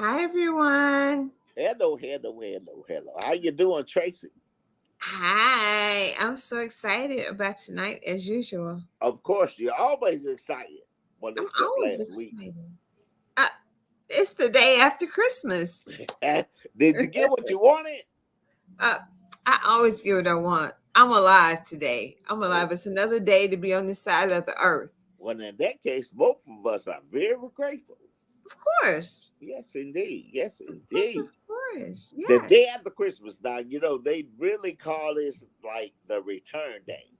Hi, everyone. Hello. How you doing, Tracy? Hi. I'm so excited about tonight as usual. Of course, you're always excited. Well, I'm except always last week. excited. Uh, it's the day after Christmas. Did you get what you wanted? Uh, I always get what I want. I'm alive today. I'm alive. Oh, It's another day to be on this side of the earth. well, in that case, both of us are very grateful. Of course. Yes, indeed. Yes, Of course, of indeed. course. The day Yes. after Christmas, now, they really call this like the return day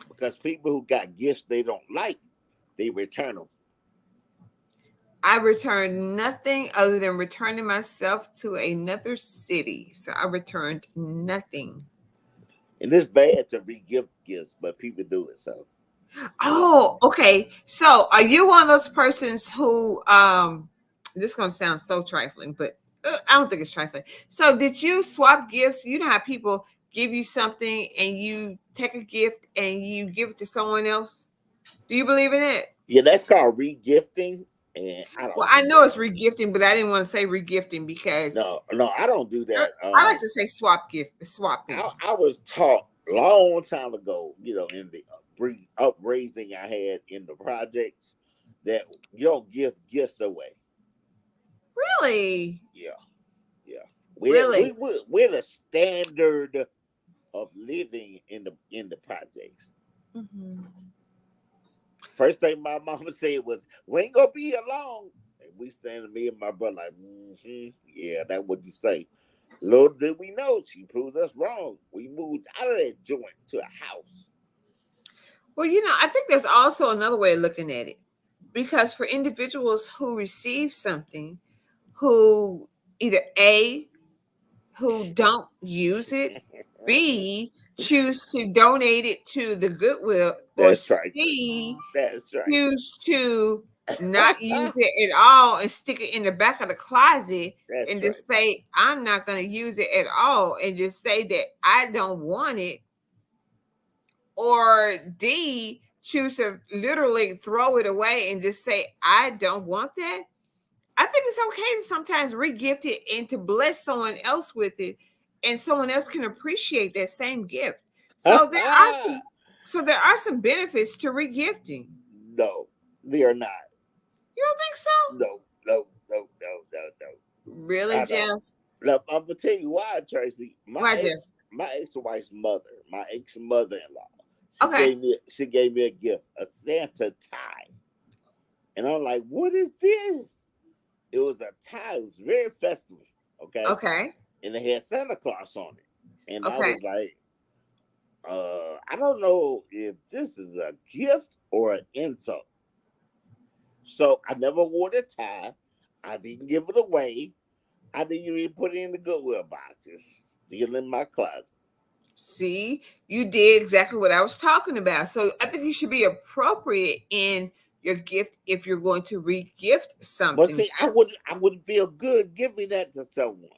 because people who got gifts they don't like, they return them. I returned nothing other than returning myself to another city. So I returned nothing. And it's bad to re-gift gifts, but people do it. So, you know. Oh, okay. So, are you one of those persons who this is going to sound so trifling, but I don't think it's trifling. So, did you swap gifts? You know how people give you something and you take a gift and you give it to someone else? Do you believe in it? Yeah, that's called re-gifting, and I Well, don't I do know that. it's regifting, but I didn't want to say regifting because No, I don't do that. I like to say swap gift, swapping. I was taught long time ago, in the upraising I had in the projects, that you don't give gifts away. Really? Yeah, yeah. Really? We're the standard of living in the projects. Mhm. First thing my mama said was, "We ain't gonna be here long." And we standing, me and my brother, like, yeah, that what you say. Little did we know, she proved us wrong. We moved out of that joint to a house. Well, I think there's also another way of looking at it. Because for individuals who receive something, who either A, who don't use it, B, choose to donate it to the Goodwill, or That's right. C, That's right. choose to not use it at all and stick it in the back of the closet and That's right. just say, I'm not going to use it at all, and just say that I don't want it, or D, choose to literally throw it away and just say, I don't want that. I think it's okay to sometimes regift it and to bless someone else with it, and someone else can appreciate that same gift. So there are some benefits to regifting. No, they are not. You don't think so? No. Really, I don't. Jeff? Look, I'm gonna tell you why, Tracy. Why, Jeff? My ex-wife's mother, my ex-mother-in-law, Okay. she gave me a gift, a Santa tie, and I'm like, what is this? It was a tie. It was very festive, okay, Okay. and it had Santa Claus on it, and I Okay. was like, I don't know if this is a gift or an insult. So I never wore the tie. I didn't give it away. I didn't even put it in the Goodwill box. It's still in my closet. See, you did exactly what I was talking about. So I think you should be appropriate in your gift if you're going to re-gift But something. see, I wouldn't feel good giving that to someone.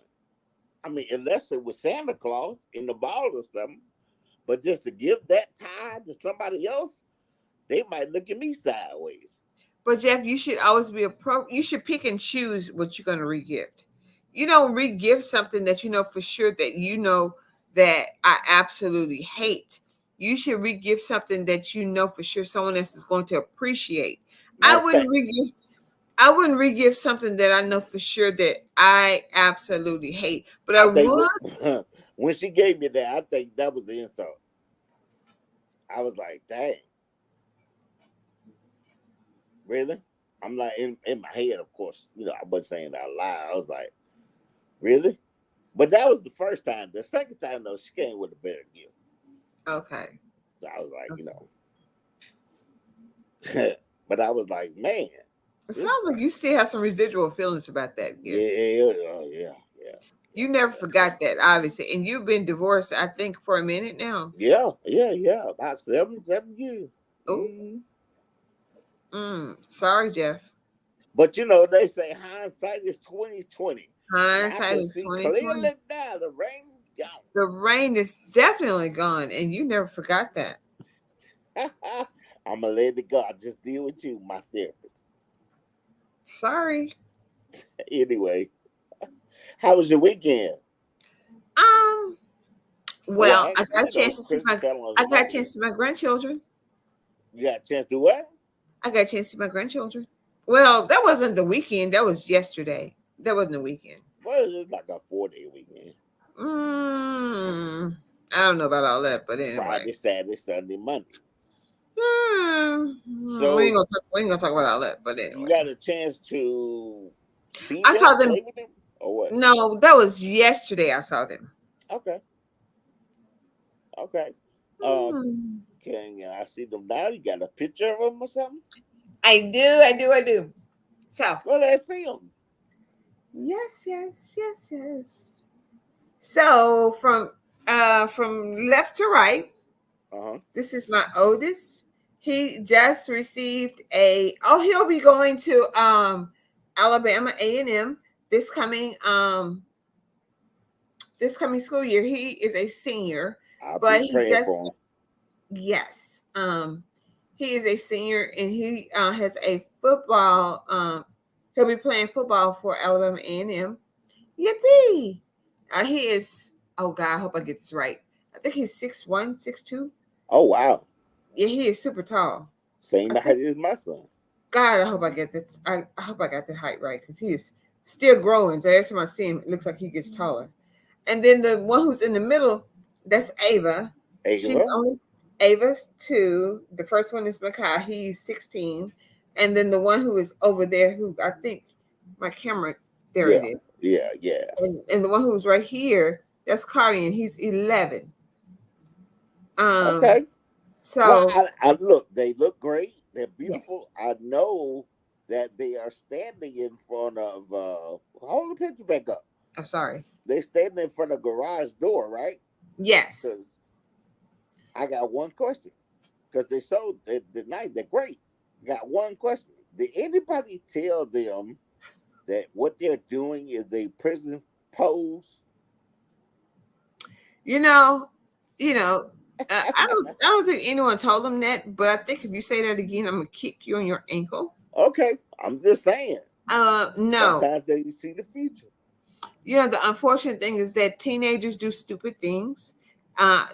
I mean, unless it was Santa Claus in the ball or something. But just to give that tie to somebody else, they might look at me sideways. But Jeff, you should always be you should pick and choose what you're going to regift. You don't regift something that you know for sure that you know that I absolutely hate. You should regift something that you know for sure someone else is going to appreciate. I Matter of wouldn't fact, regift. I wouldn't regift something that I know for sure that I absolutely hate. But I I think would. when she gave me that, I think that was the insult. I was like, dang, really? I'm like in my head, of course, I wasn't saying that out loud. I was like, really? But that was the first time. The second time though, she came with a better gift. Okay. So I was like, Okay. but I was like, man, It this sounds like you still have some residual feelings about that gift. yeah. You never forgot that, obviously. And you've been divorced, I think, for a minute now. Yeah. About 7 years. Oh, Mhm. sorry, Jeff. But they say hindsight is 2020, and I Hindsight can is see 2020. clearly now. The rain's The rain is definitely gone, and you never forgot that. gone. I'm gonna let it go. I just deal with you, my therapist. Sorry. Anyway, how was your weekend? Um, Well, well, I got actually, a chance to see Christmas fell on I a got a Monday. chance to see my grandchildren. You got a chance to do what? I got a chance to see my grandchildren. Well, that wasn't the weekend. That was yesterday. That wasn't the weekend. Well, it's just like a 4-day weekend. Mm, I don't know about all that, but anyway. Friday, Saturday, Sunday, Monday. We So we ain't gonna talk about all that, but you anyway. got a chance to see I them, saw them. play with them, or what? No, that was yesterday. I saw them. Okay, okay. Um, Hmm. can I see them now? You got a picture of them or something? I do. I do. I do. So Well, let's see them. yes, yes, yes, yes. So from left to right, Uh huh. this is my oldest. He just received a he'll be going to Alabama A&M this coming this coming school year. He is a senior, I'll be but he praying just for them. yes. He is a senior and he has a football he'll be playing football for Alabama A&M. Yippee! He is oh god, I hope I get this right. I think he's 6'1", 6'2". Oh wow, Yeah, he is super tall. same I think height as my son. God, I hope I get this. I hope I got the height right because he is still growing. So every time I see him, it looks like he gets taller. And then the one who's in the middle, that's Ava. She's Ava. only Ava's 2. The first one is Makai. He's 16. And then the one who is over there, who I think my camera, there it Yeah, is. yeah, yeah. And the one who's right here, that's Cardi, and he's 11. Um, Okay. Well, so I look. They look great. They're yes, beautiful. I know that they are standing in front of. Hold the picture back up. I'm sorry. They standing in front of garage door, right? Yes. Because I got one question. Because they so the night they're great. Got one question. Did anybody tell them that what they're doing is a prison pose? You know, you know, I don't think anyone told them that, but I think if you say that again, I'm gonna kick you on your ankle. Okay, I'm just saying. No. Sometimes they see the future. The unfortunate thing is that teenagers do stupid things.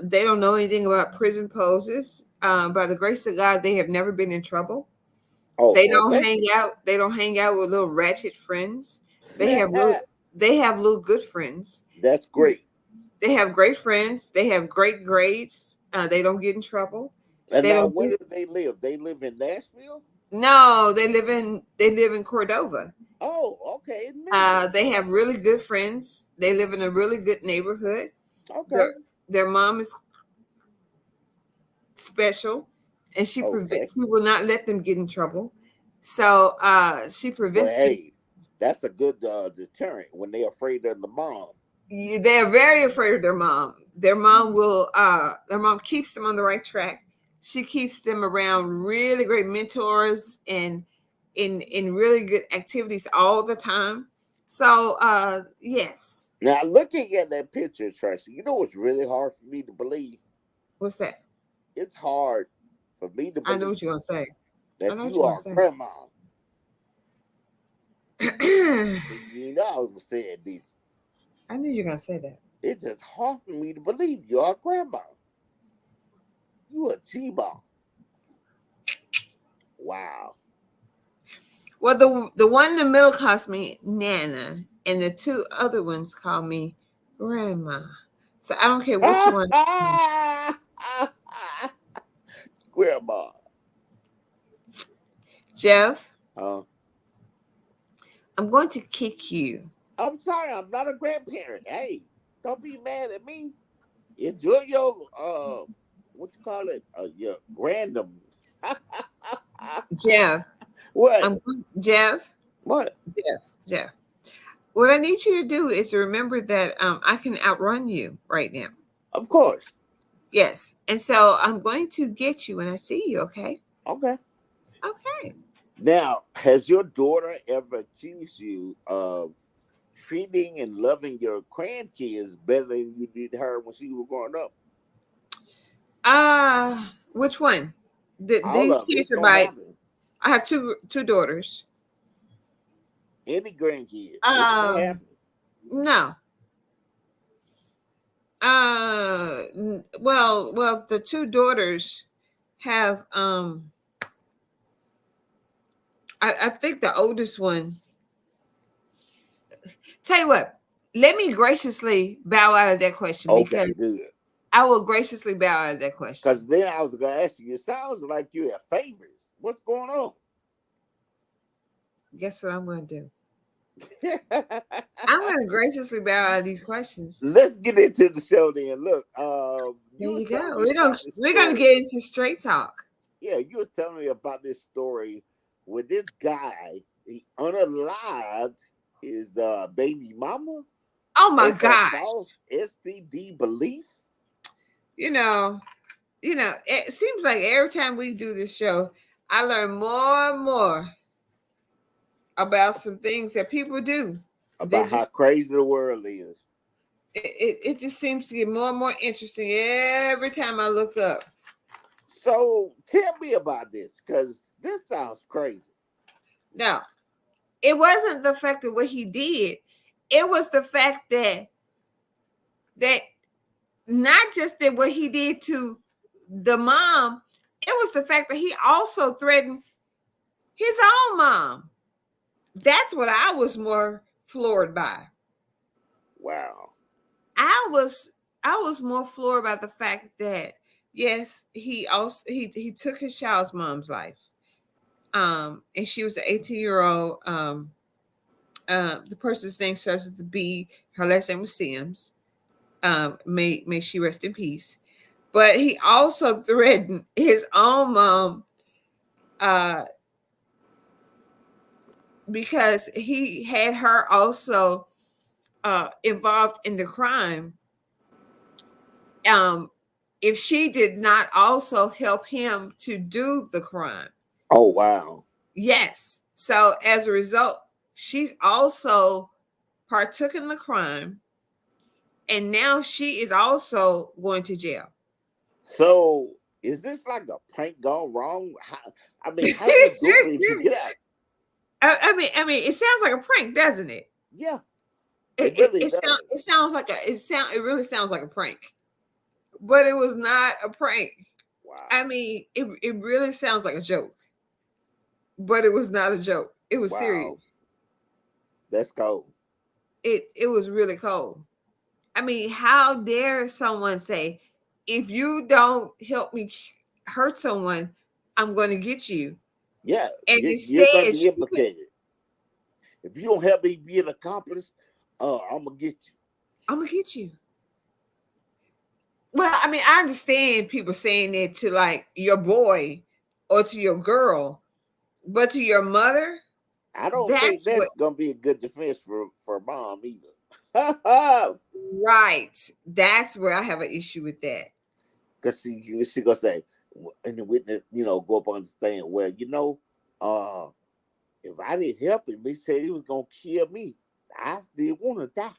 They don't know anything about prison poses. By the grace of God, they have never been in trouble. Oh, They well, don't thank hang you. out. They don't hang out with little ratchet friends. They have little. They have little good friends. That's great. They have great friends. They have great grades. They don't get in trouble. And They now, don't where do. do they live? They live in Nashville. No, they live in Cordova. Oh, okay, in Memphis. They have really good friends. They live in a really good neighborhood. Okay, Their their mom is special, and okay. she will not let them get in trouble. So she Well, prevents them. hey, that's a good deterrent when they're afraid of the mom. They are very afraid of their mom. Their mom keeps them on the right track. She keeps them around really great mentors and in really good activities all the time. So yes. Now, looking at that picture, Tracy, you know what's really hard for me to believe? What's that? It's hard for me to I know what believe you're gonna say. I that know what you you're gonna are say. grandma. I You know I was saying, did you? knew you were gonna say that. It's just hard for me to believe you are grandma. You a G-ball. Wow. Well, the one in the middle calls me Nana, and the two other ones call me Grandma. So I don't care what you want to call me. Grandma. Jeff, Uh, I'm going to kick you. I'm sorry, I'm not a grandparent. Hey, don't be mad at me. Enjoy your what you call it? Your grandom. Jeff, What? Jeff, What? Jeff. What I need you to do is to remember that I can outrun you right now. Of course. Yes. And so I'm going to get you when I see you, okay? Okay. Okay. Now, has your daughter ever accused you of treating and loving your grandkids better than you did her when she was growing up? Which one? All These of it. kids It are don't by happen. I have two daughters. Any grandkids, which ain't Um, happening. no. Well, the two daughters have I think the oldest one. Tell you what, let me graciously bow out of that question Okay, because good. I will graciously bow out of that Because question. then I was gonna ask you. It sounds like you have favorites. What's going on? Guess what I'm going to do? I'm going to graciously bow out of these questions. Let's get into the show then. Look, There you was you telling go. me about this We're gonna story. get into straight talk. Yeah, you was telling me about this story with this guy. He unalived his baby mama Oh my over gosh! false STD belief. You know, It seems like every time we do this show, I learn more and more about some things that people do. They About how just crazy the world is. it just seems to get more and more interesting every time I look up. So tell me about this, because this sounds crazy. Now, it wasn't the fact of what he did; it was the fact that not just that what he did to the mom, it was the fact that he also threatened his own mom. That's what I was more floored by. Wow. I was I was more floored by the fact that yes, he took his child's mom's life. And she was an 18-year-old. The person's name starts with the B. Her last name was Sims. May she rest in peace. But he also threatened his own mom uh, because he had her also involved in the crime. Um, if she did not also help him to do the crime. Oh wow. Yes. So as a result, she's also partook in the crime, and now she is also going to jail. So is this like a prank gone wrong? How do you do it if you get out? I mean, it sounds like a prank, doesn't it? Yeah, It it it, really it, sound, does. it sounds like it really sounds like a prank, but it was not a prank. I Wow. mean, it really sounds like a joke, but it was not a joke. It was Wow. serious. That's cold. It was really cold. I mean, how dare someone say, if you don't help me hurt someone, I'm going to get you. Yeah, And you're gonna instead, be implicated. If you don't help me be an accomplice, I'm gonna get you. I'm going to get you. Well, I mean, I understand people saying it to like your boy or to your girl, but to your mother, I don't think that's what, that's gonna be a good defense for mom either. right. That's where I have an issue with that. Because she gonna say, and the witness, go up on the stand. Well, uh, if I didn't help him, he said he was gonna kill me. I still want to die.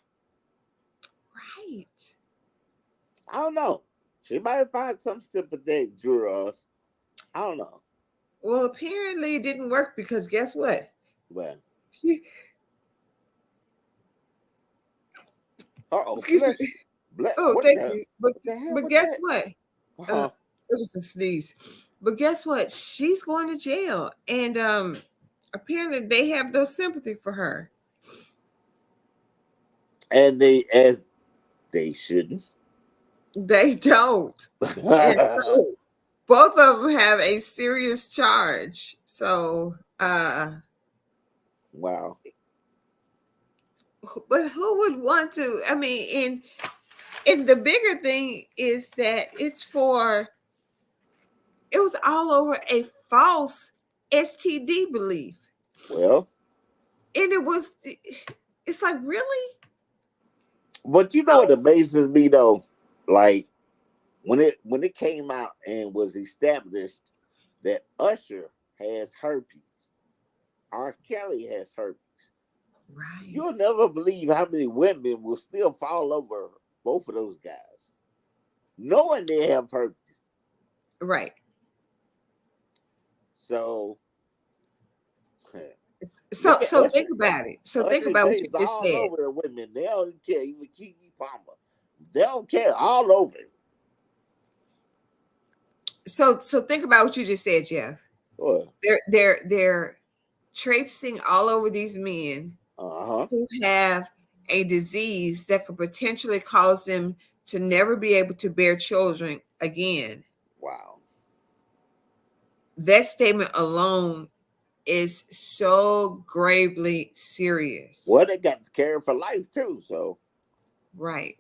Right. I don't know. She might find some sympathetic jurors. I don't know. Well, apparently it didn't work because guess what? Well, She, excuse bless me. you. Bless. Oh, thank you. What the hell But was guess that? what? Uh, Uh-huh. it was a sneeze. But guess what? She's going to jail, and apparently they have no sympathy for her. And as they shouldn't. They don't, and so both of them have a serious charge. So, Wow. but who would want to? I mean, and the bigger thing is that it was all over a false STD belief. Well, And it's like, really? but you know what So, amazes me though? Like when it came out and was established that Usher has herpes, R. Kelly has herpes. right, You'll never believe how many women will still fall over both of those guys, knowing they have herpes. right. So So Look at so Usher. think about it. So think Usher about what you dates just all said. over the women. They don't care. Even Kiki Palmer. They don't care. All over him. So think about what you just said, Jeff. What? They're traipsing all over these men Uh-huh. who have a disease that could potentially cause them to never be able to bear children again. Wow. That statement alone is so gravely serious. Well, they got to carry for life too. So Right.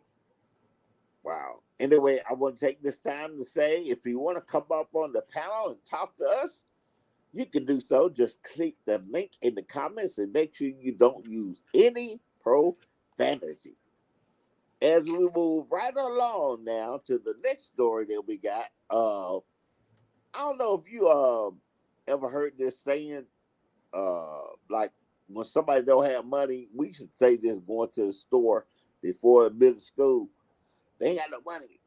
wow. Anyway, I want to take this time to say if you want to come up on the panel and talk to us, you can do so. Just click the link in the comments and make sure you don't use any profanity. As we move right along now to the next story that we got, I don't know if you ever heard this saying, like when somebody don't have money, we should say this going to the store before middle school. They ain't got no money.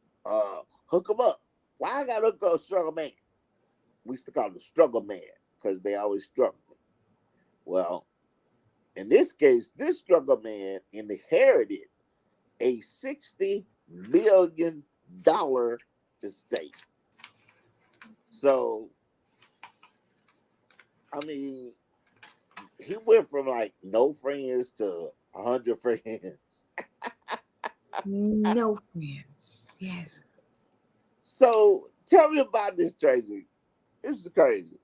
Hook them up. Why I gotta hook up struggle man? We used to call them struggle man because they always struggling. Well, in this case, this struggle man inherited a $60 million estate. So, I mean, he went from like no friends to 100 friends. No friends. Yes. So, tell me about this, Tracy. This is crazy.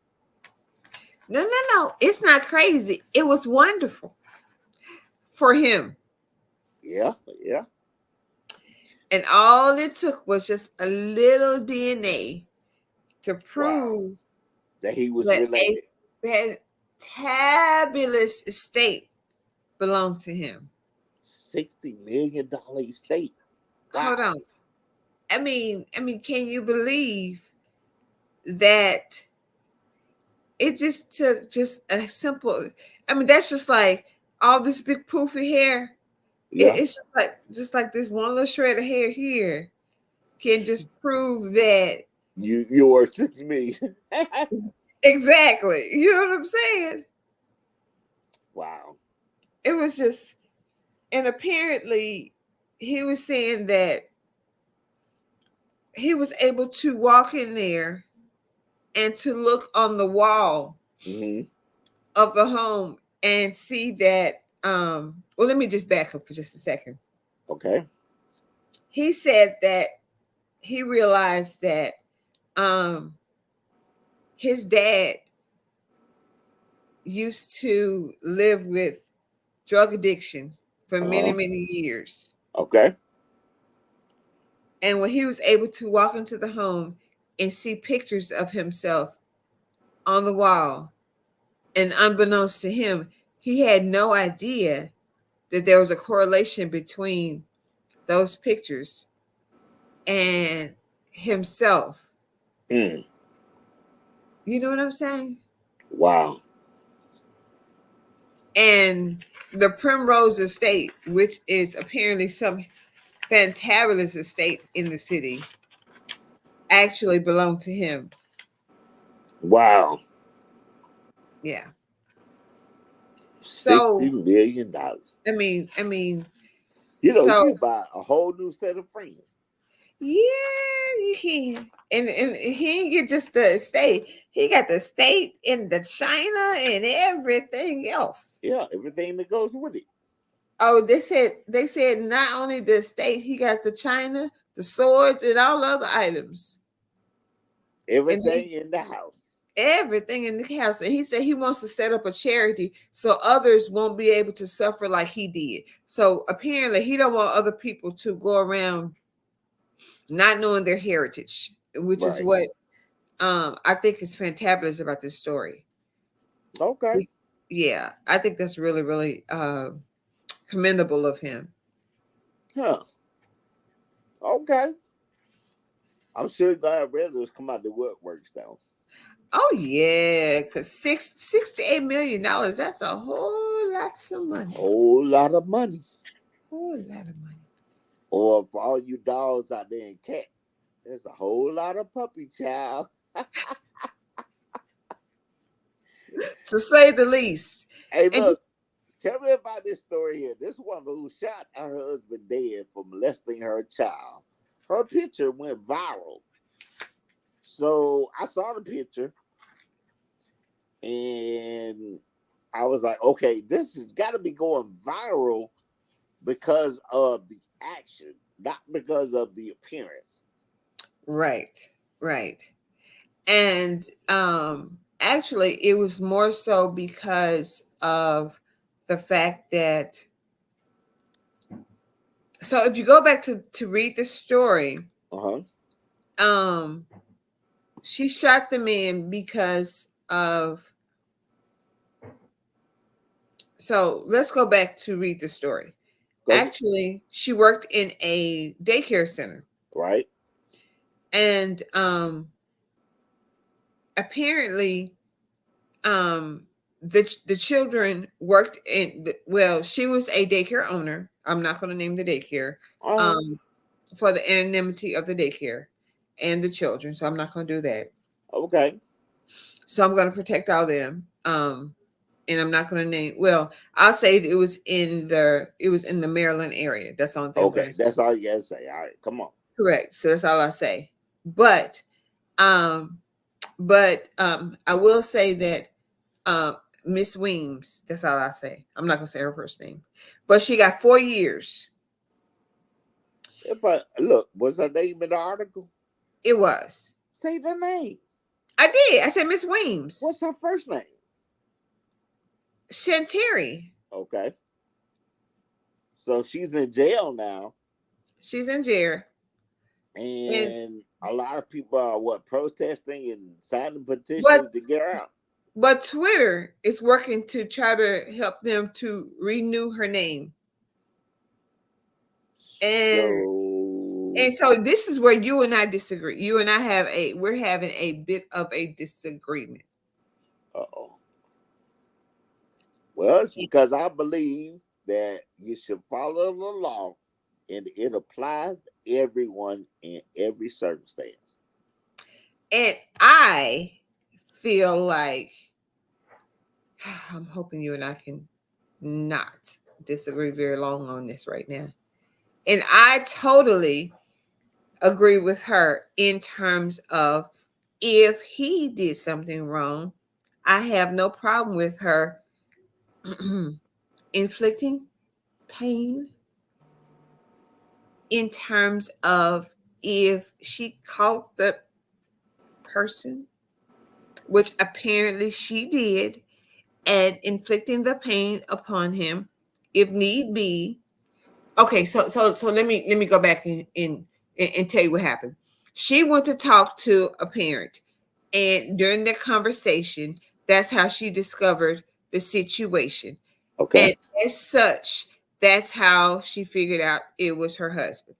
No, no, no. It's not crazy. It was wonderful for him. Yeah, yeah. And all it took was just a little DNA to Wow. prove That he was that related. a fantabulous estate belonged to him. $60 million estate. Hold Wow. on. I mean, can you believe that it just took just a simple, I mean, that's just like all this big poofy hair. Yeah. It's just like this one little shred of hair here can just prove that. You were 6 million. Exactly. You know what I'm saying? Wow. It was just, and apparently he was saying that he was able to walk in there and to look on the wall Hmm. of the home and see that, well, let me just back up for just a second. Okay. He said that he realized that um his dad used to live with drug addiction for many, Uh-huh. many years. Okay. And when he was able to walk into the home and see pictures of himself on the wall, and unbeknownst to him, he had no idea that there was a correlation between those pictures and himself. Mm. You know what I'm saying? Wow. And the Primrose Estate, which is apparently some fantabulous estate in the city, actually belonged to him. Wow. Yeah. sixty So million dollars. I mean, You know, so you buy a whole new set of friends. yeah, you can. And he didn't get just the estate. He got the state and the China and everything else. Yeah, everything that goes with it. Oh, they said not only the estate, he got the China, the swords, and all other items. And Everything he in the house. everything in the house. And he said he wants to set up a charity so others won't be able to suffer like he did. So apparently he don't want other people to go around not knowing their heritage, which is Right. what I think is fantabulous about this story. Okay. Yeah, I think that's really, really commendable of him. Huh. Okay. I'm sure God brothers come out the woodworks though. Oh yeah, because $68 million, that's a whole lot of money. Whole lot of money. Whole lot of money. Or for all you dogs out there and cats, there's a whole lot of puppy child. To say the least. Hey, And look, tell me about this story here. This woman who shot her husband dead for molesting her child. Her picture went viral. So I saw the picture and I was like, okay, this has got to be going viral because of the action, not because of the appearance. right, right. And actually it was more so because of the fact that, so if you go back to read the story, Uh huh. um she shot the man because of, so let's go back to read the story. Because Actually, she worked in a daycare center, right. and apparently um the children worked in well, she was a daycare owner. I'm not going to name the daycare, Uh um for the anonymity of the daycare and the children, so I'm not going to do that. okay. So I'm going to protect all them. And I'm not going to name. Well, I'll say it was in the Maryland area. That's the only thing I'm going Okay. to say. That's all you gotta say. All right. Come on. Correct. So that's all I say. But um, I will say that um, Miss Weems. That's all I say. I'm not going to say her first name, but she got 4 years. If I look, what's her name in the article? It was. Say the name. I did. I said Miss Weems, What's her first name? Shanteri. Okay. So she's in jail now, She's in jail, and and a lot of people are what protesting and signing but petitions to get her out. Twitter is working to try to help them to renew her name. And So, so this is where you and I disagree. You and I we're having a bit of a disagreement. oh. Well, it's because I believe that you should follow the law, and it applies to everyone in every circumstance. And I feel like I'm hoping you and I can not disagree very long on this right now. And I totally agree with her in terms of, if he did something wrong, I have no problem with her inflicting pain, in terms of if she caught the person, which apparently she did, and inflicting the pain upon him if need be. Okay, so let me go back and tell you what happened. She went to talk to a parent, and during the conversation, that's how she discovered the situation. Okay. And as such, that's how she figured out it was her husband.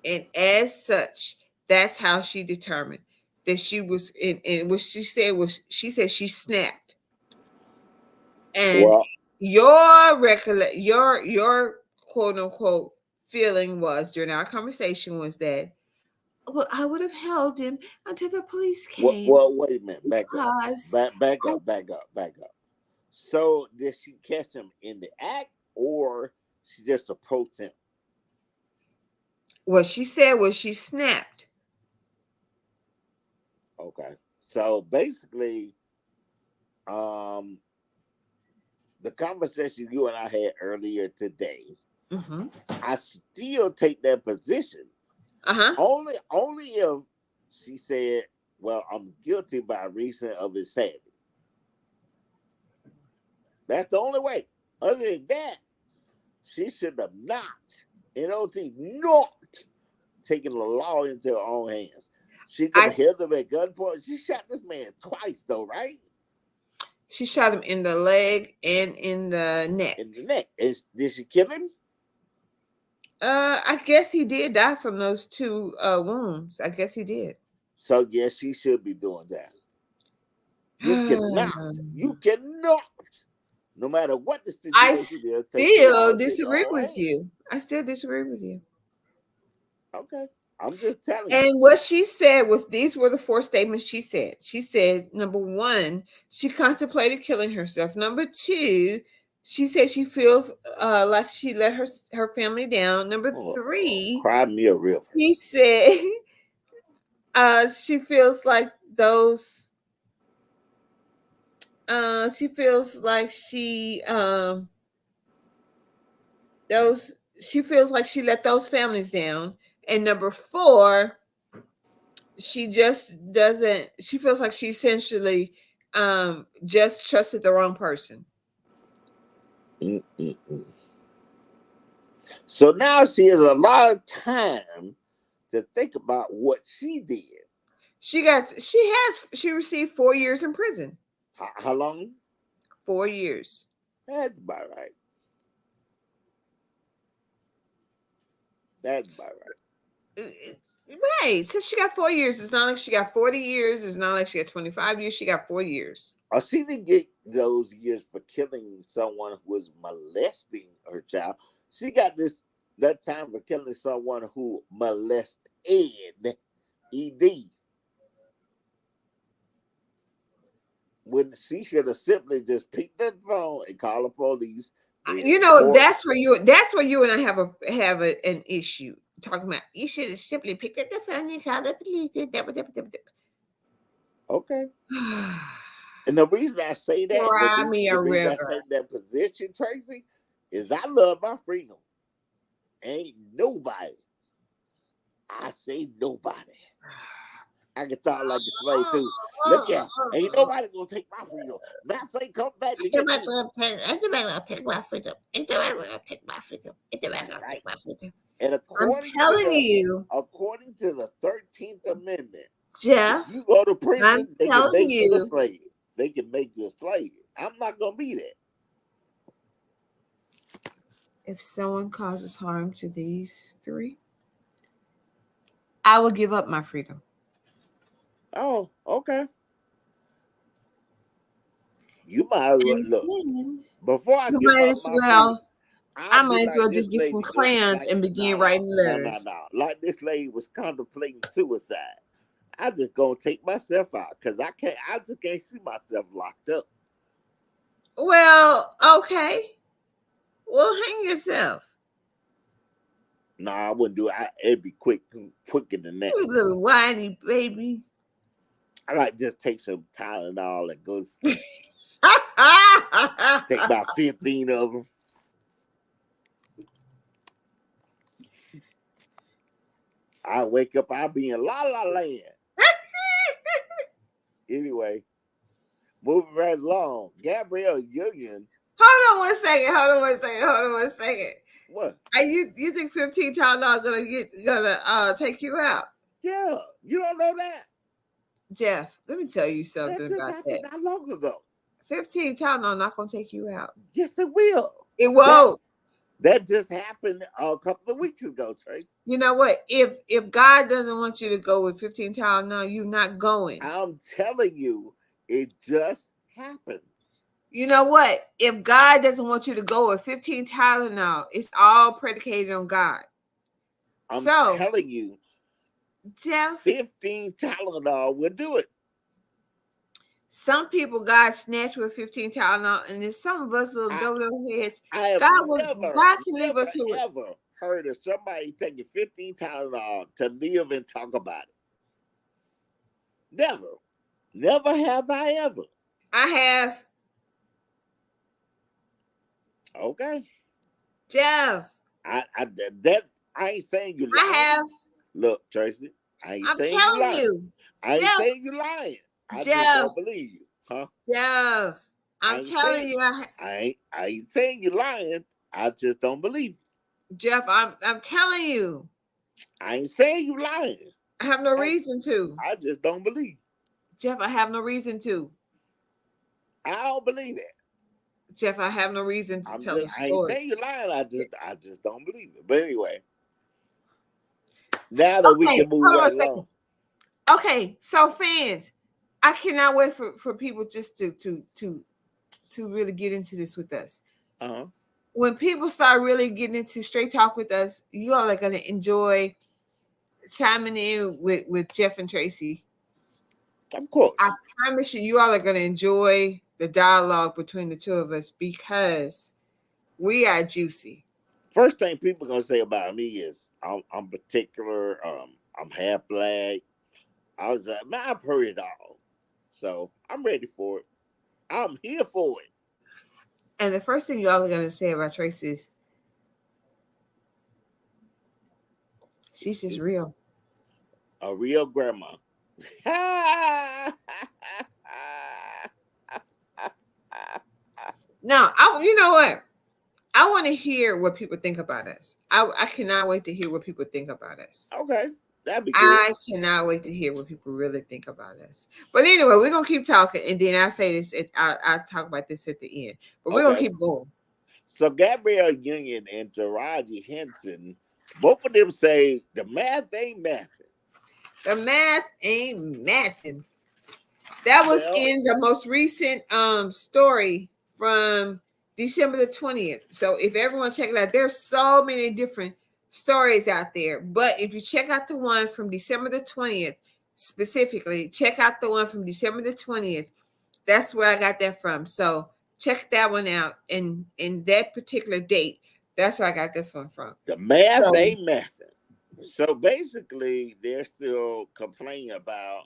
And as such, that's how she determined that she was in. And what she said was, she said she snapped. And Well, your quote unquote feeling was during our conversation was that, well, I would have held him until the police came wait a minute. Back up. because Back I, up. Back up. Back up. So, did she catch him in the act, or she just approached him? what she said was she snapped. Okay. So basically, um, the conversation you and I had earlier today, Mm-hmm. I still take that position. Uh-huh. Only if she said, "Well, I'm guilty by reason of insanity." That's the only way. Other than that, she should have not, NOT, not taken the law into her own hands. She could I have held him at gunpoint. She shot this man twice, though, right? She shot him in the leg and in the neck. In the neck. Did she kill him? I guess he did die from those two wounds. I guess he did. So yes, she should be doing that. You cannot, no matter what the I situation is, take the law still into your disagree own with hands. you. I still disagree with you. Okay. I'm just telling you. And what she said was these were the four statements she said. She said, number one, she contemplated killing herself. Number two, she said she feels like she let her family down. Number three, Cry me a river. she said she feels like those she feels like those she feels like she let those families down. And number four, she just doesn't she feels like she essentially just trusted the wrong person. Mm-mm-mm. So now she has a lot of time to think about what she did. She received 4 years in prison. How long? 4 years. That's about right. That's about Right. So she got 4 years. It's not like she got 40 years. It's not like she got 25 years. She got 4 years. right. She didn't get those years for killing someone who was molesting her child. She got that time for killing someone who molested ed. When she should have simply just picked that phone and called the police. You know, that's where you and I have an issue. Talking about you should have simply picked up the phone and called the police. Okay. And the reason I say that, Cry me a the reason I river. take that position, Tracy, is I love my freedom. Ain't nobody. I say nobody. I can talk like a slave too. Look at, ain't nobody gonna take my freedom. Not say come back to get me. Ain't nobody gonna take my freedom. Ain't nobody gonna take my freedom. Ain't nobody gonna take my freedom. And I'm telling you, according to the 13th Amendment, Jeff. if you go to I'm prison, they can telling make you a you. slave. They can make you a slave. I'm not gonna be that. If someone causes harm to these three, I will give up my freedom. Oh, okay. You might as well And look. then Before I you give might up as my freedom, well, I'll I be might as like well this just get some lady. Look, crayons like and begin writing letters. Like this lady was contemplating suicide. I just gonna take myself out because I can't. I just can't see myself locked up. Well, okay. Well, hang yourself. No, I wouldn't do it. It'd be quicker than that. You little whiny baby. I like just take some Tylenol and go to sleep. Take about 15 of them. I wake up, I'll be in la la land. Anyway, moving right along. Gabrielle Union. Hold on one second. What? You think 15 Tylenol gonna take you out? Yeah, you don't know that. Jeff, let me tell you something That just about happened that. not long ago. 15 Tylenol not gonna take you out. Yes, it will. It won't. That just happened a couple of weeks ago, Trace. You know what? If God doesn't want you to go with 15 Tylenol, you're not going. I'm telling you, it just happened. You know what? If God doesn't want you to go with 15 Tylenol, it's all predicated on God. I'm So, telling you, Jeff, 15 Tylenol will do it. some people God snatched with 15 Tylenol, and there's some of us little dodo heads. I have God can leave us here with. ever heard of somebody taking 15 Tylenol to live and talk about it. Never. Never have I ever. I have. Okay. Jeff. I ain't saying you I lying. have. Look, Tracy, I ain't I'm saying you telling lying. you. I ain't Jeff. saying you lying. I just Jeff. don't believe you. Huh? Jeff. I'm telling you. I ain't saying you lying. I just don't believe you. Jeff, I'm telling you. I ain't saying you lying. I have no reason to. I just don't believe. Jeff, I have no reason to. I don't believe that. Jeff, I have no reason to tell the story. I ain't saying you lying. I just don't believe it. But anyway, now that we can move right along. Okay, so fans, I cannot wait for people just to really get into this with us. Uh-huh. When people start really getting into straight talk with us, you all are going to enjoy chiming in with Jeff and Tracy. Of I course. promise you, you all are going to enjoy the dialogue between the two of us because we are juicy. First thing people gonna say about me is I'm particular. I'm half black. I was like, man, I've heard it all, so I'm ready for it. I'm here for it. And the first thing you all are going to say about Tracy is she's just real. A real grandma. Now, you know what? I want to hear what people think about us. I cannot wait to hear what people think about us. Okay, that'd be good. I cannot wait to hear what people really think about us. But anyway, we're gonna keep talking, and then I say this. I'll talk about this at the end. But we're gonna Okay. keep going. So Gabrielle Union and Taraji Henson, both of them say the math ain't mathing. The math ain't mathing. That was Well, in the most recent story from December the 20th. So if everyone check it out, there's so many different stories out there. But if you check out the one from December the 20th, specifically, check out the one from December the 20th. That's where I got that from. So check that one out. And in that particular date, that's where I got this one from. the math So ain't mathing. So basically, they're still complaining about,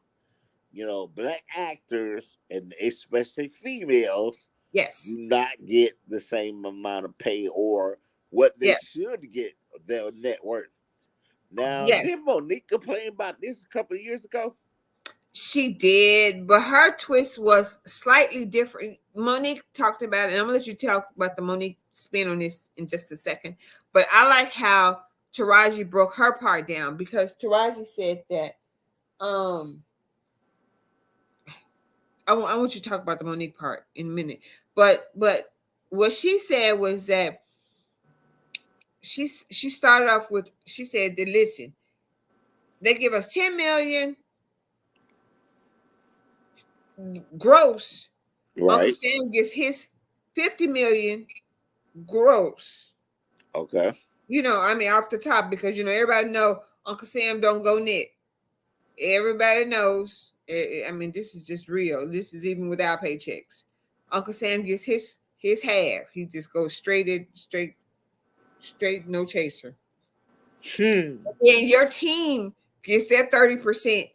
black actors and especially females yes. do not get the same amount of pay or what they Yes. should get their net worth. Now, Yes. did Monique complain about this a couple of years ago? She did, but her twist was slightly different. Monique talked about it, and I'm gonna let you talk about the Monique spin on this in just a second. But I like how Taraji broke her part down because Taraji said that I want you to talk about the Monique part in a minute. But what she said was that she started off with she said that listen, they give us 10 million gross. Uncle Right. Sam gets his 50 million gross. Okay. I mean, off the top, because everybody know Uncle Sam don't go net. Everybody knows. I mean, this is just real. This is even without paychecks. Uncle Sam gets his half. He just goes straight, no chaser. Hmm. And your team gets their 30%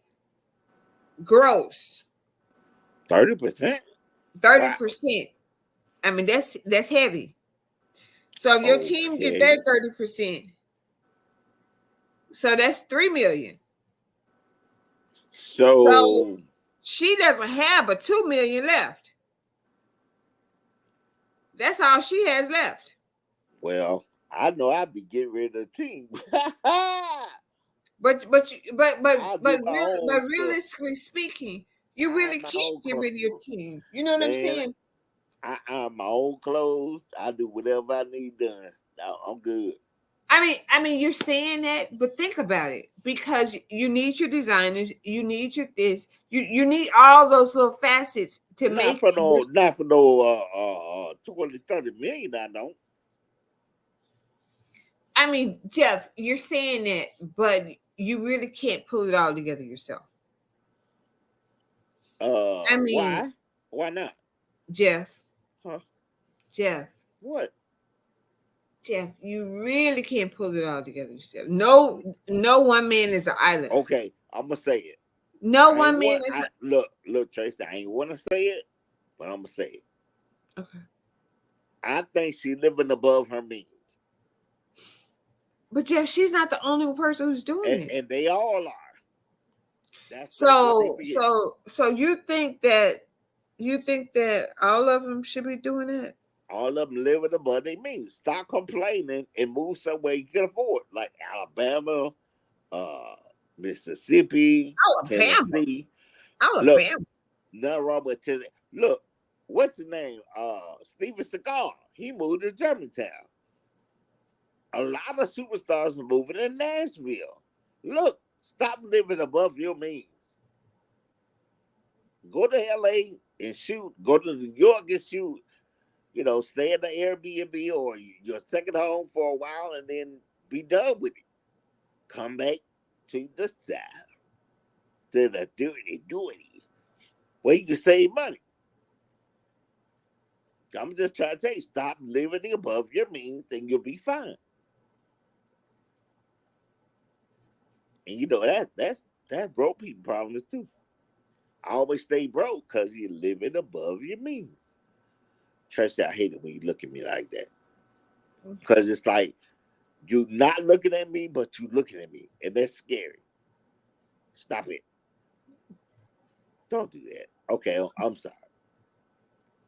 gross. 30%? Wow. 30%. I mean, that's heavy. So if your team get Okay. their 30%, so that's 3 million. So So, she doesn't have but 2 million left. That's all she has left. well, I know I'd be getting rid of the team. I'll do my own But stuff. realistically speaking, you I really have my can't own get rid of your clothes. team. You know what I'm Man, saying? I have my own clothes. I do whatever I need done. I'm good. I mean, you're saying that, but think about it. Because you need your designers, you need your this, you need all those little facets to Not make for no, this. not for no 20, 30 million, I don't. I mean, Jeff, you're saying that, but you really can't pull it all together yourself. I mean, Why? Why not? Jeff, Huh? Jeff, What? Jeff, you really can't pull it all together yourself. No one man is an island. Okay, I'm gonna say it. No I ain't one man want. is. I look, Tracy. I ain't want to say it, but I'm gonna say it. Okay, I think she living above her means, but Jeff, she's not the only person who's doing this. and they all are. That's what they So, forget. so you think that all of them should be doing it? All of them living above their means. Stop complaining and move somewhere you can afford, like Alabama, uh, Mississippi, Alabama, Tennessee. Look, Alabama. nothing wrong with Tennessee. Look, what's his name? Steven Seagal. He moved to Germantown. A lot of superstars are moving to Nashville. Look, stop living above your means. Go to LA and shoot. Go to New York and shoot. Stay in the Airbnb or your second home for a while and then be done with it. Come back. to the side, to the dirty, dirty, where you can save money. I'm just trying to tell you, stop living above your means and you'll be fine. And you know that's broke people problems too. I always stay broke because you're living above your means. Trust me, I hate it when you look at me like that. Because it's like you're not looking at me, but you're looking at me. And that's scary. Stop it. Don't do that. Okay, I'm sorry.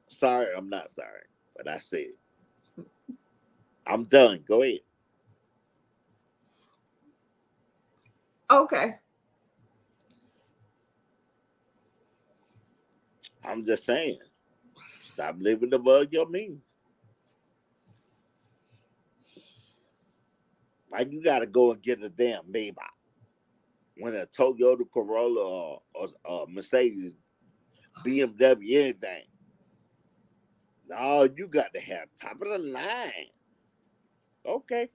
Sorry, I'm not sorry. But I said it. I'm done. Go ahead. Okay. I'm just saying. Stop living above your means. Why you gotta go and get a damn Maybach when a Toyota Corolla or Mercedes, BMW, anything? No, you got to have top of the line. Okay.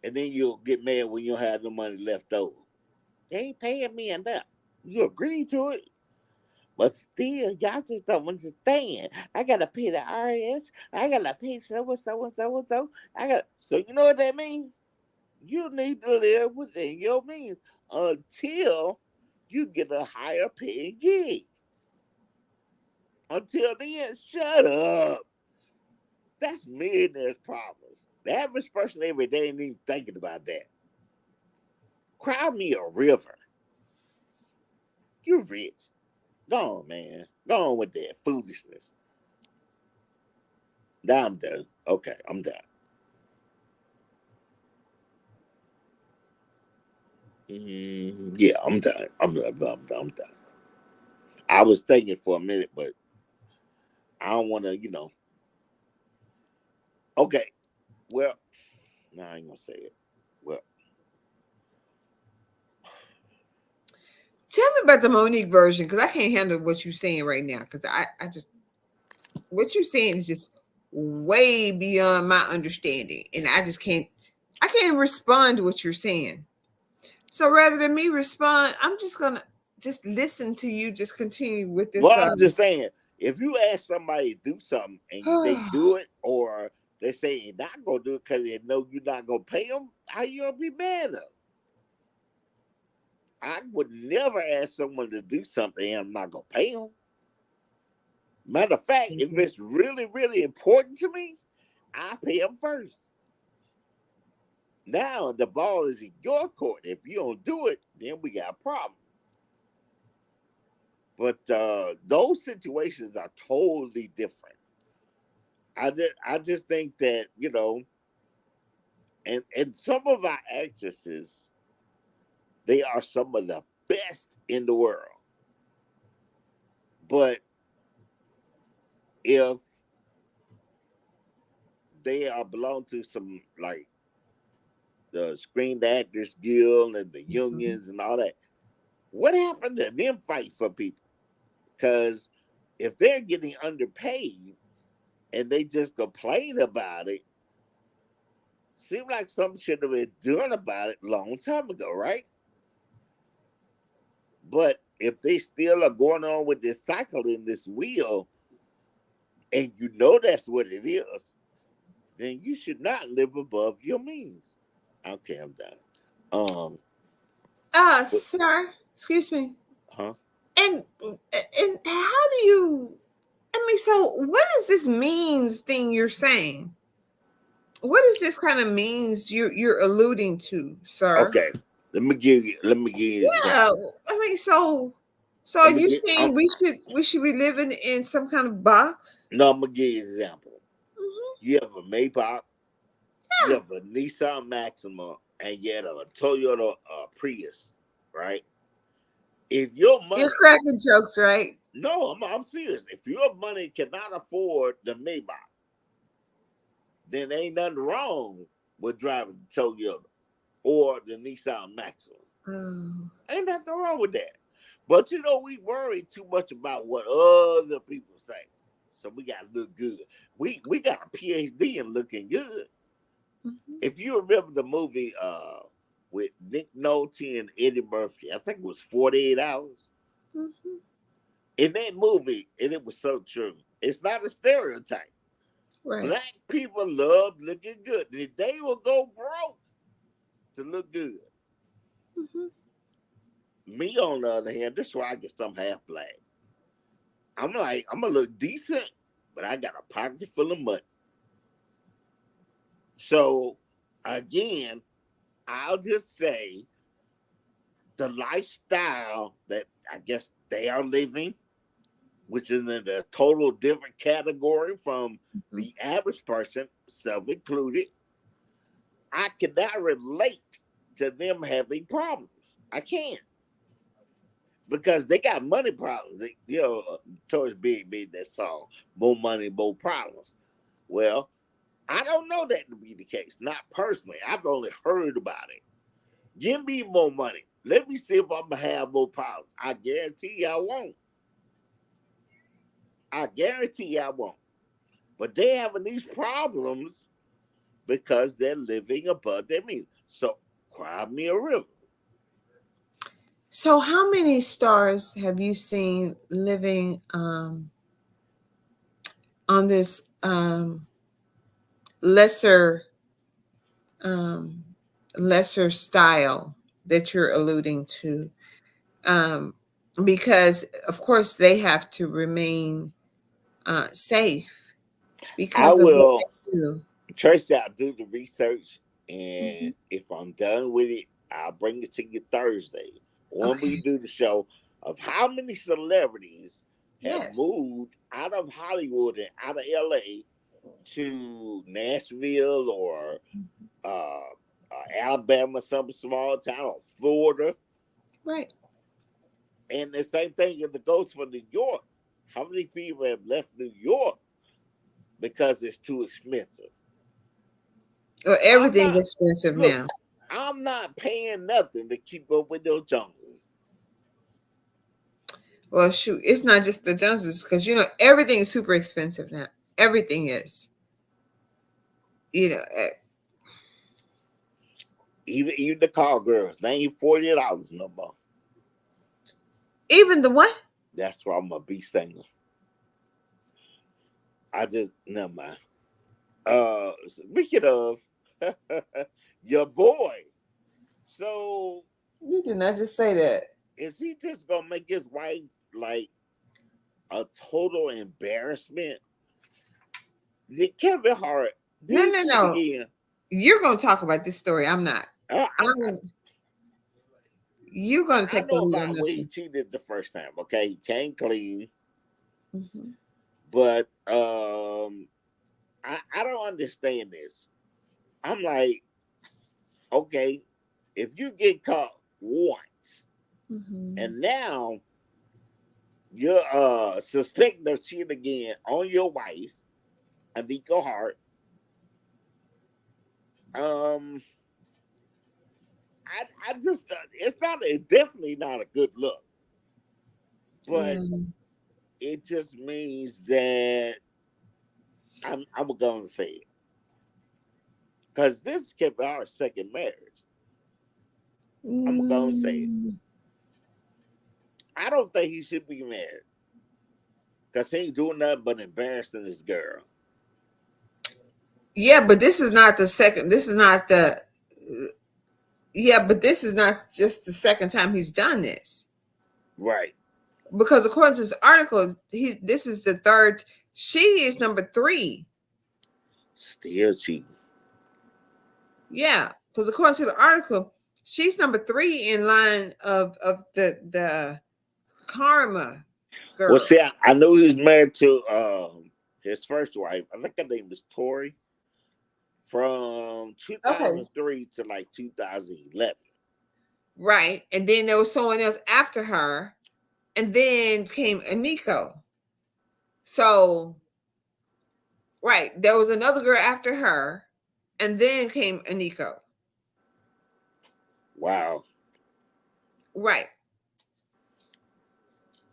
And then you'll get mad when you don't have no money left over. They ain't paying me enough. You agree to it. But still, y'all just don't understand. I gotta pay the RS. I gotta pay so and so and so and so. So you know what that means? You need to live within your means until you get a higher paying gig. Until then, shut up. That's millionaires' problems. The average person every day ain't even thinking about that. Cry me a river. You're rich. Go on, man. Go on with that foolishness. Now I'm done. Okay, I'm done. Yeah, I'm done. I'm done. I was thinking for a minute, but I don't want to. Okay, well, no, I ain't gonna say it. Well, Tell me about the Monique version because I can't handle what you're saying right now because I just what you're saying is just way beyond my understanding, and I can't respond to what you're saying. So rather than me respond, I'm just gonna just listen to you. Just continue with this. well, I'm just saying, if you ask somebody to do something and they do it, or they say you're not gonna do it because they know you're not gonna pay them, how you gonna be mad at them? I would never ask someone to do something and I'm not gonna pay them. Matter of fact, if it's really, really important to me, I pay them first. Now the ball is in your court. If you don't do it, then we got a problem. But those situations are totally different. I just think that and some of our actresses, they are some of the best in the world. But if they are belong to some like the Screen Actors Guild and the unions and all that, what happened to them fight for people? Because if they're getting underpaid and they just complain about it, seems like something should have been done about it a long time ago, right? But if they still are going on with this cycle in this wheel, and you know that's what it is, then you should not live above your means. Okay, I'm done. Um, but, sir, excuse me. huh? And how do you? I mean, so what is this means thing you're saying? What is this kind of means you're alluding to, sir? Okay, let me give you an Yeah, example. I mean, so are Let me you get. saying we should be living in some kind of box? No, I'm gonna give you an example. Hmm. You have a Maybach, you Yeah, have a Nissan Maxima, and you have a Toyota Prius, right? If your you're money, cracking jokes, right? no, I'm serious. If your money cannot afford the Maybach, then ain't nothing wrong with driving the Toyota or the Nissan Maxima. Oh. Ain't nothing wrong with that. But we worry too much about what other people say. So we gotta look good. We got a PhD in looking good. Mhm. If you remember the movie with Nick Nolte and Eddie Murphy. I think it was 48 Hours. Mm-hmm. In that movie, and it was so true. It's not a stereotype. Right. Black people love looking good. They will go broke to look good. Mm-hmm. Me, on the other hand, this is why I guess I'm half black. I'm like, I'm gonna look decent, but I got a pocket full of money. So again, I'll just say the lifestyle that I guess they are living, which is in a total different category from Mm-hmm. the average person, self included, I cannot relate to them having problems. I can't because they got money problems. Towards Big made that song, "More Money, More Problems." Well, I don't know that to be the case. Not personally. I've only heard about it. Give me more money. Let me see if I'm gonna have more problems. I guarantee you I won't. I guarantee you I won't. But they having these problems because they're living above their means. So cry me a river. So, how many stars have you seen living on this lesser um, lesser style that you're alluding to? Um, because of course they have to remain safe I because of what will they do. trace out, do the research, and Mhm. if I'm done with it, I'll bring it to you Thursday when we Okay. do the show of how many celebrities have Yes. moved out of Hollywood and out of LA to Nashville or uh, Alabama, some small town, or Florida. Right. And the same thing if it goes for New York. How many people have left New York because it's too expensive? Well, I'm everything's not, expensive look, now. I'm not paying nothing to keep up with those Joneses. Well, shoot, it's not just the Joneses because everything is super expensive now. Everything is. You know, Even the call girls, they ain't $40 no more. even the what? That's why I'm a be single. I just never mind. Speaking of your boy, so You did not just say that. is he just gonna make his wife like a total embarrassment? Did Kevin Hart did No, he no, cheat no. again? You're going to talk about this story. I'm not. I, I, I'm. You're going to I take the know lead on about when this he one. cheated the first time. Okay, he came clean, Hmm. but I don't understand this. I'm like, okay, if you get caught once Hmm. and now you're suspecting of cheating again on your wife, Anika Hart, um, I just it's not it's definitely not a good look, but Yeah. it just means that I'm going to say it because this is Kevin Hart's second marriage. I'm going to say it. Mm, I don't think he should be married because he ain't doing nothing but embarrassing his girl. yeah, but this is not the second. This is not the. Yeah, but this is not just the second time he's done this. Right. Because according to this article, this is the third. She is number three. Still cheating. Yeah, because according to the article, she's number three in line of the karma Well, girl. see, I knew he was married to his first wife. I think her name was Tori from Okay. 2003 to like 2011. Right. And then there was someone else after her. And then came Aniko. So, right. There was another girl after her. And then came Aniko. Wow. Right.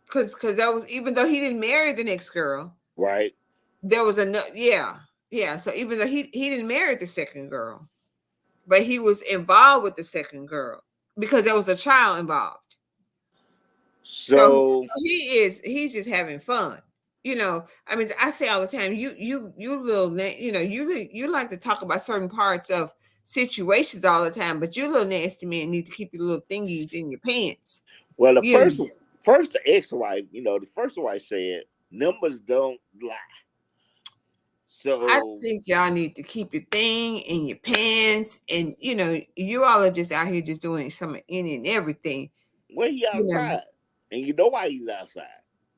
Because that was, even though he didn't marry the next girl, Right. there was another, yeah. Yeah. So even though he didn't marry the second girl. but he was involved with the second girl because there was a child involved. So So, he's just having fun. I mean, I say all the time, you little, you like to talk about certain parts of situations all the time, but you little nasty man need to keep your little thingies in your pants. well, the You know, first ex-wife, the first wife said numbers don't lie. I So think y'all need to keep your thing in your pants, and you all are just out here just doing some any and everything. when he You know, outside, and you know why he's outside?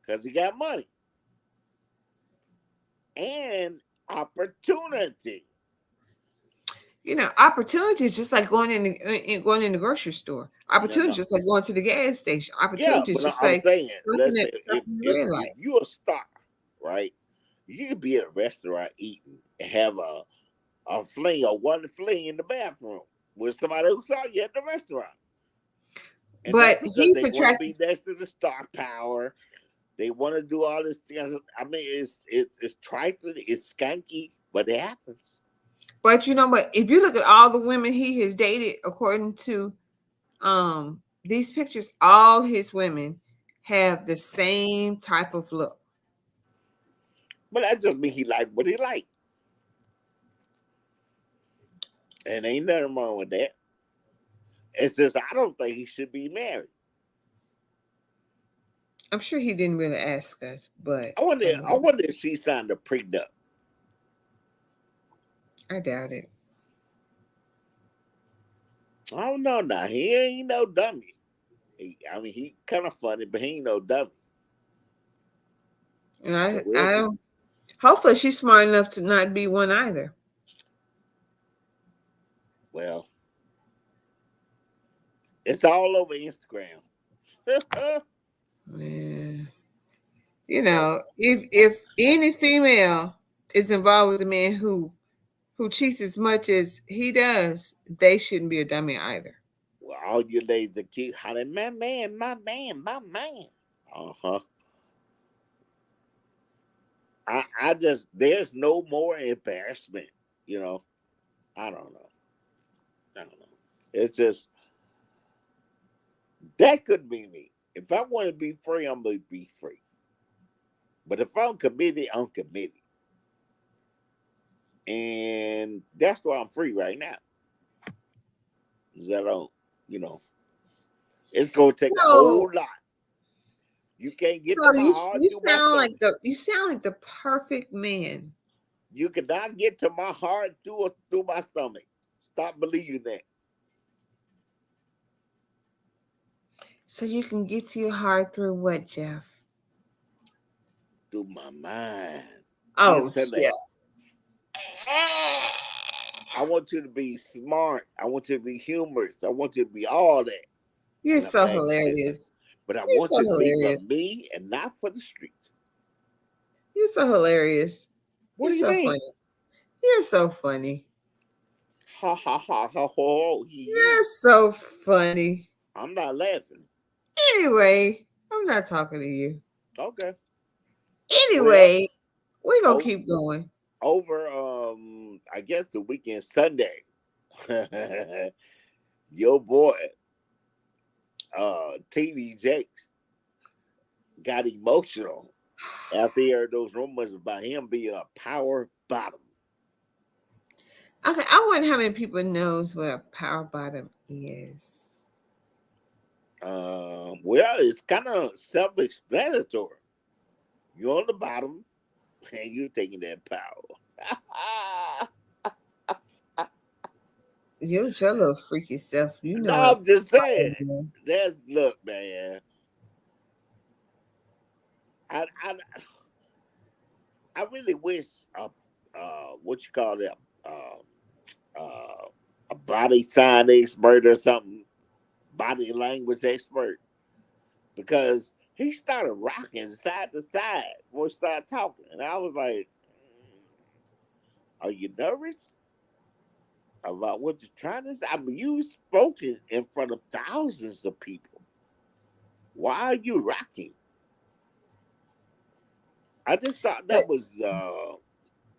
Because he got money and opportunity. Opportunity is just like going in the grocery store. No, Opportunity no. is just like going to the gas station. Yeah, Opportunity is but just I'm like saying, let's say stopping the red if light. you're a star, right? You could be at a restaurant eating and have a one fling in the bathroom with somebody who saw you at the restaurant. And that's But because he's they want to be attracted. next to the star power. They want to do all this things. I mean, it's trifling, it's skanky, but it happens. But if you look at all the women he has dated, according to these pictures, all his women have the same type of look. But that just means he like what he like, and ain't nothing wrong with that. It's just I don't think he should be married. I'm sure he didn't really ask us, but I wonder if she signed a prenup. I doubt it. I don't know now. He ain't no dummy. I mean, he kind of funny, but he ain't no dummy. And So I we'll see. don't. Hopefully, she's smart enough to not be one either. Well, it's all over Instagram. Yeah. So, If any female is involved with a man who cheats as much as he does, they shouldn't be a dummy either. well, all you ladies that keep hollering, my man, my man, my man. Uh huh. I just there's no more embarrassment. You know, I don't know. I don't know. It's just that could be me. If I want to be free, I'm gonna be free. But if I'm committed, I'm committed, and that's why I'm free right now. Is that I don't, you know, it's gonna take a So, whole lot. You can't get to so my heart through my stomach. you sound like the perfect man. You cannot get to my heart through my stomach. Stop believing that. So you can get to your heart through what, Jeff? Through my mind. Oh, yeah. Intellect. I want you to be smart. I want you to be humorous. I want you to be all that You're in a so bag of chips. hilarious. But I You're want so you to be for hilarious. me and not for the streets. You're so hilarious. What You're do you so mean? funny. You're so funny. Ha ha ha ha ho he You're he. so funny. I'm not laughing. Anyway, I'm not talking to you. Okay. Well, Anyway, we're gonna over keep going. I guess the weekend Sunday. Your boy, TV Jakes got emotional after he heard those rumors about him being a power bottom. Okay, I wonder how many people knows what a power bottom is. Well, it's kind of self-explanatory. You're on the bottom, and you're taking that power. You're your little freaky self. You No, know what a I'm just saying. power is. That's look, man. I I, I really wish what you call that a body sign expert or something, body language expert, because he started rocking side to side when he started talking, and I was like, "Are you nervous about what you're trying to say? I mean, you spoken in front of thousands of people. Why are you rocking?" I just thought But that was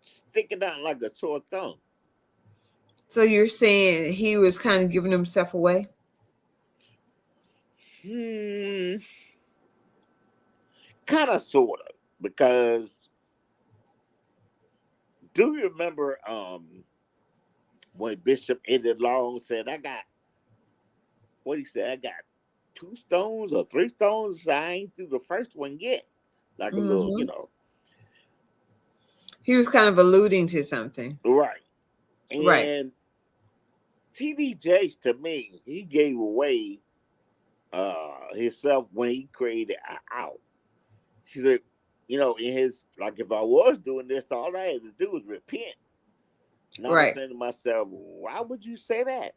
sticking out like a sore thumb. So you're saying he was kind of giving himself away? Hmm, kind of, sort of, because do you remember when Bishop ended long said, "I got what he said? I got 2 stones or 3 stones. I ain't through the first one yet." Like a little, Hmm. He was kind of alluding to something. right. Right. And TD Jakes, to me, he gave away himself when he created out. He said, in his, like, if I was doing this, all I had to do was repent. And I was Right. saying to myself, why would you say that?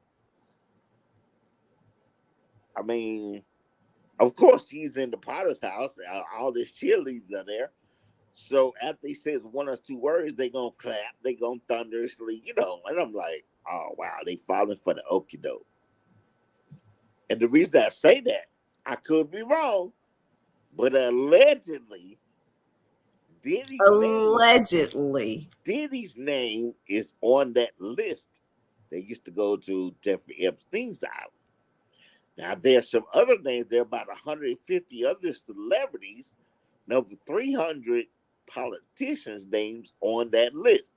I mean, of course, he's in the Potter's house. All these cheerleaders are there. So after he says 1 or 2 words, they gonna clap, they gonna thunderously, And I'm like, oh wow, they falling for the okie doke. And the reason I say that, I could be wrong, but allegedly, Diddy's name, Allegedly. Diddy's name is on that list. They used to go to Jeffrey Epstein's island. Now there's some other names. There are about 150 other celebrities and over 300 politicians' names on that list.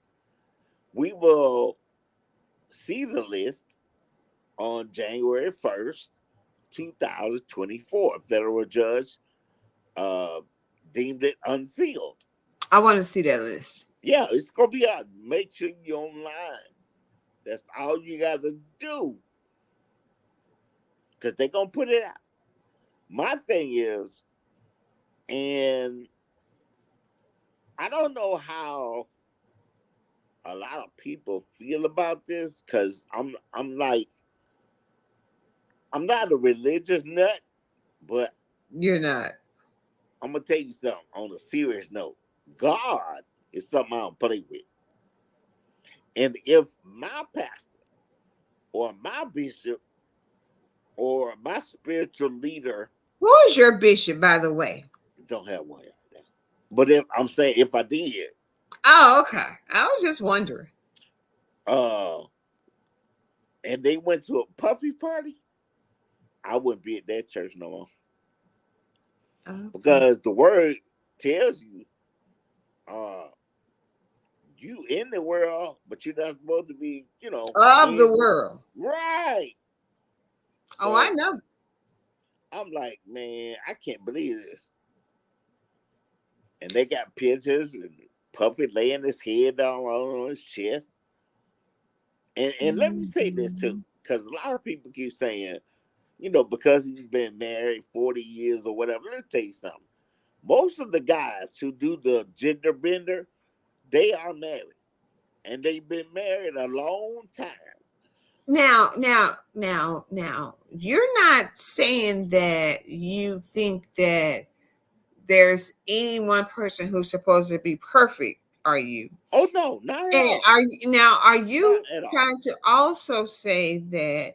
We will see the list on January 1st, 2024. A federal judge uh, deemed it unsealed. I want to see that list. Yeah, it's gonna be out. Make sure you're online. That's all you gotta do. Because they're gonna put it out. My thing is, and I don't know how a lot of people feel about this, because I'm like, I'm not a religious nut, but You're not. I'm gonna tell you something on a serious note. God is something I don't play with. And if my pastor or my bishop or my spiritual leader Who is your bishop, by the way? don't have one out there. But if I'm saying if I did, Oh, okay. I was just wondering. uh, and they went to a puppy party, I wouldn't be at that church no more. Okay. Because the word tells you, uh, you in the world, but you're not supposed to be, Of the in world. right. Oh, I So know. I'm like, man, I can't believe this. And they got pictures and Puppy laying his head down on his chest. And let me say this too, Mhm. because a lot of people keep saying, because he's been married 40 years or whatever. Let me tell you something. Most of the guys who do the gender bender, they are married. And they've been married a long time. Now, you're not saying that you think that there's any one person who's supposed to be perfect, are you? Oh no, not at And all. are Not you at all. trying to also say that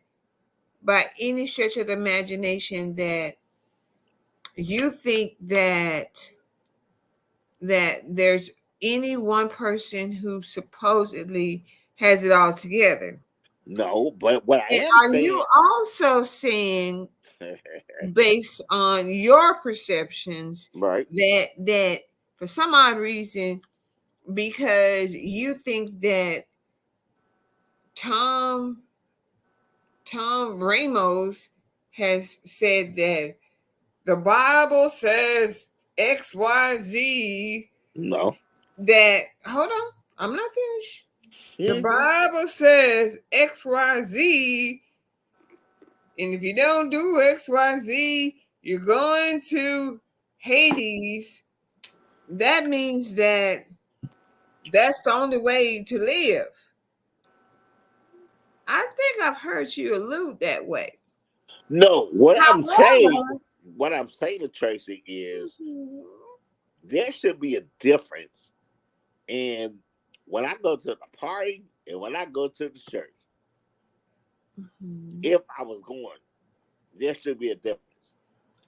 by any stretch of the imagination that you think that there's any one person who supposedly has it all together? No, but what I And am are you saying, also saying, based on your perceptions, right? that for some odd reason, because you think that Tom Tom Ramos has said that the Bible says XYZ, No. that hold on, I'm not finished. The Mhm. Bible says XYZ, and if you don't do XYZ, you're going to Hades. That means that that's the only way to live. I think I've heard you allude that way. No, However, what I'm saying to Tracy is there should be a difference in when I go to the party and when I go to the church. mhm, If I was going, there should be a difference.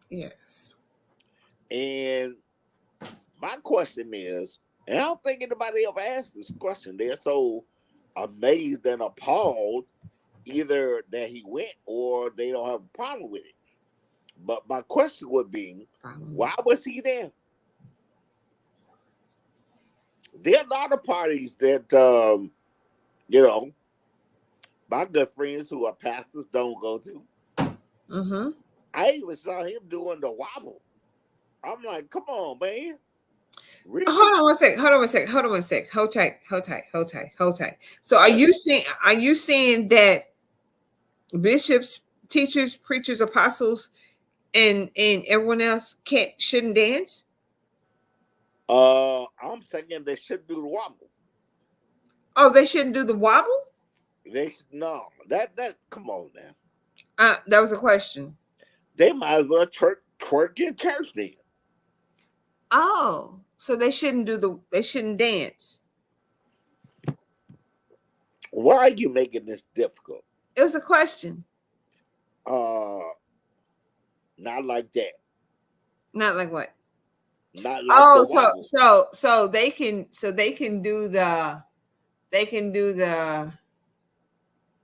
yes. And my question is, and I don't think anybody ever asked this question. They're so amazed and appalled either that he went or they don't have a problem with it. But my question would be, why was he there? There are a lot of parties that you know, my good friends who are pastors don't go to. Mm-hmm. I even saw him doing the wobble. I'm like, come on, man. Hold Really? on one sec. Hold on one sec. Hold on one sec. Hold tight. Hold tight. Hold tight. Hold tight. So What? are you saying that bishops, teachers, preachers, apostles, and everyone else shouldn't dance? I'm saying they should do the wobble. Oh, they shouldn't do the wobble? They should, no, that come on now. That was a question. They might as well twerk in church then. Oh, so they shouldn't dance. Why are you making this difficult? It was a question. Uh, not like that. Not like what? Not like the Oh, wobble. they can do the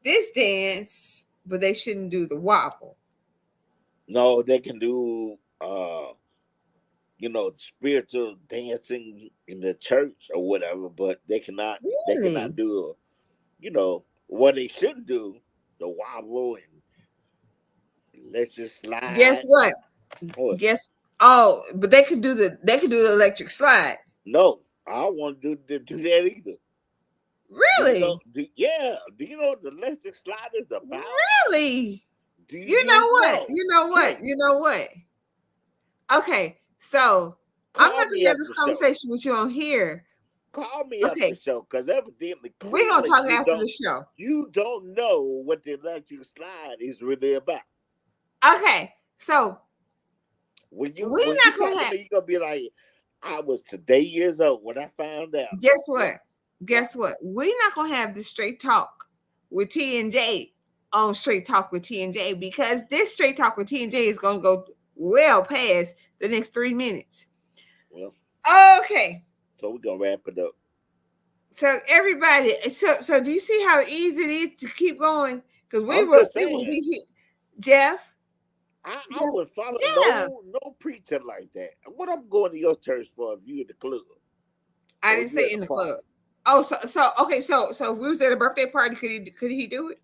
this dance, but they shouldn't do the wobble. No, they can do spiritual dancing in the church or whatever, but they cannot Really? do what they should do, the wobble and let's just Guess slide. what? What? Guess but they could do the electric slide. No, I don't want to do that either. Do you know? Really? Do you know what the electric slide is about? Really? Do You you know what? know? You know Can what? You know what? Okay, so I'm call not me gonna have after this the show. conversation with you on here. Call me after the Okay, show, because evidently, we're gonna clearly, talk you after the don't show. you don't know what the electric slide is really about. Okay, so When you we're when you not talk gonna to have. me, you're gonna be like, I was today years old when I found out. Guess What? what? What? Guess what? We're not gonna have this straight talk with T and J on Straight Talk with T and J, because this Straight Talk with T and J is gonna go well past the next 3 minutes. Well, Okay, so we're gonna wrap it up. so everybody, so do you see how easy it is to keep going? Because I'm just we will saying, be here. Jeff, I Jeff, would follow Jeff. no preacher like that. What I'm going to your church for if you at the club I or didn't you say at in a the club. party? Oh, so okay, so if we was at a birthday party, could he do it?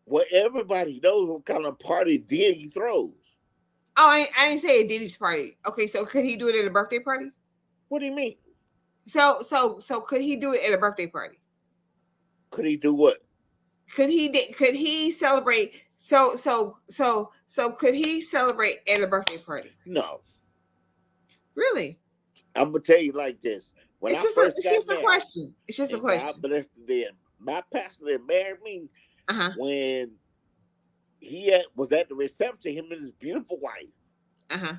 Well, everybody knows what kind of party Diddy throws. Oh, I didn't say at Diddy's party. Okay, so could he do it at a birthday party? What do you mean? So could he do it at a birthday party? Could he do what? Could he celebrate? So could he celebrate at a birthday party? No. Really? I'm gonna tell you like this. When I first It's got just a married, question. It's just a and God question. bless the dead, my pastor that married me, Uh-huh. when was at the reception, him and his beautiful wife, Uh-huh.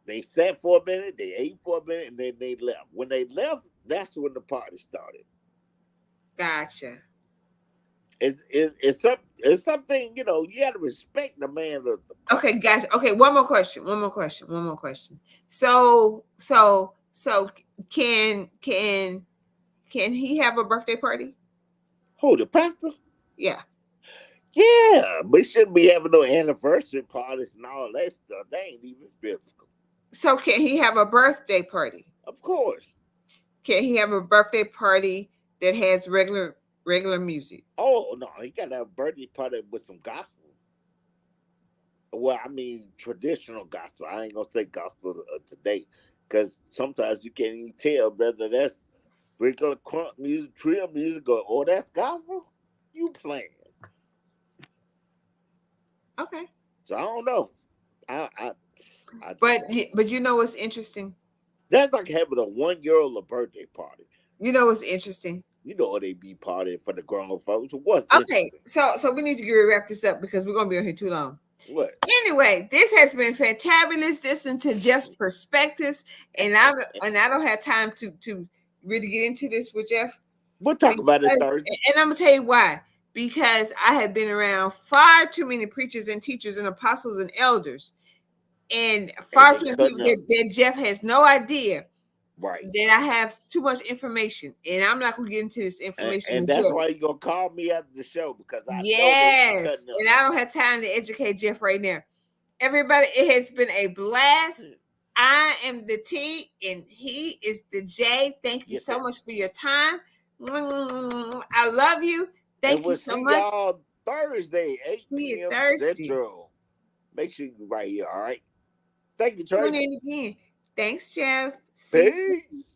they sat for a minute, they ate for a minute, and then they left. When they left, that's when the party started. Gotcha. It's something, you got to respect the man of the Okay, party. gotcha. Okay, one more question. One more question. One more question. So can he have a birthday party? Who, the pastor? Yeah. Yeah, but he shouldn't be having no anniversary parties and all that stuff. They ain't even biblical. So can he have a birthday party? Of course. Can he have a birthday party that has regular music? Oh no, he got to have a birthday party with some gospel. Well, I mean traditional gospel. I ain't gonna say gospel today, because sometimes you can't even tell whether that's regular crunk music, trio music, or that's gospel. You playing? Okay. So I don't know. I just But don't know. but you know what's interesting? That's like having a 1 year old a birthday party. You know what's interesting? You know they be partying for the grown folks. What's Okay, interesting? so we need to wrap this up because we're gonna be on here too long. What? Anyway, this has been fantabulous. Listen to Jeff's perspectives, and I don't have time to really get into this with Jeff, We'll talk about it because, Thursday. and I'm gonna tell you why. Because I have been around far too many preachers and teachers and apostles and elders, and And far they too many cutting people up. that Jeff has no idea Right. Then I have too much information, and I'm not gonna get into this information And with that's Jeff. why you're gonna call me after the show because I know they be Yes, cutting up. and I don't have time to educate Jeff right now. Everybody, it has been a blast. I am the T and he is the J. Thank you Yes, so sir. much for your time. I love you. And Thank you we'll so see much. y'all Thursday, 8 See you p.m. Thursday. Central. Make sure you right here, all right? Thank you, Tune Tracy. in again. Thanks, Jeff. See you soon. Peace.